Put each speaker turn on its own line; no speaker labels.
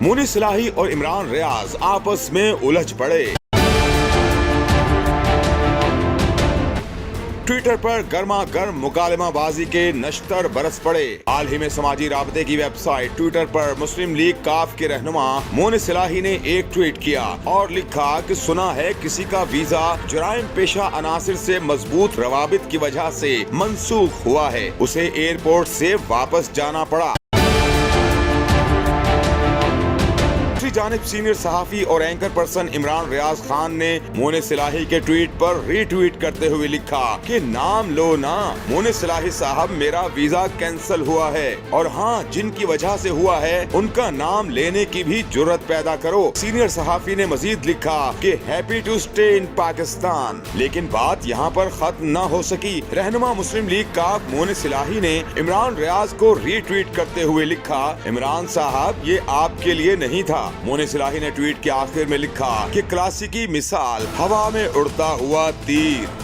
मोनी सलाही और इमरान रियाज आपस में उलझ पड़े। ट्विटर पर गर्मा गर्म मुकालमाबाजी के नश्तर बरस पड़े। हाल ही में समाजी राबते की वेबसाइट ट्विटर पर मुस्लिम लीग काफ के रहनुमा मोनी सलाही ने एक ट्वीट किया और लिखा कि सुना है किसी का वीजा जराइम पेशा अनासिर से मजबूत रवाबित की वजह से मंसूख हुआ है, उसे एयरपोर्ट से वापस जाना पड़ा। जानिब सीनियर सहाफी और एंकर पर्सन इमरान रियाज खान ने मोनी सलाही के ट्वीट पर रीट्वीट करते हुए लिखा कि नाम लो ना मोनी सलाही साहब, मेरा वीजा कैंसिल हुआ है और हाँ, जिनकी वजह से हुआ है उनका नाम लेने की भी जुर्रत पैदा करो। सीनियर सहाफी ने मजीद लिखा कि happy to stay in Pakistan. लेकिन बात यहाँ पर खत्म न हो सकी। रहनुमा मुस्लिम लीग का मोनी सलाही ने इमरान रियाज को रीट्वीट करते हुए लिखा, इमरान साहब ये आपके लिए नहीं था। मोनी सलाही ने ट्वीट के आखिर में लिखा कि क्लासिकी मिसाल हवा में उड़ता हुआ तीर।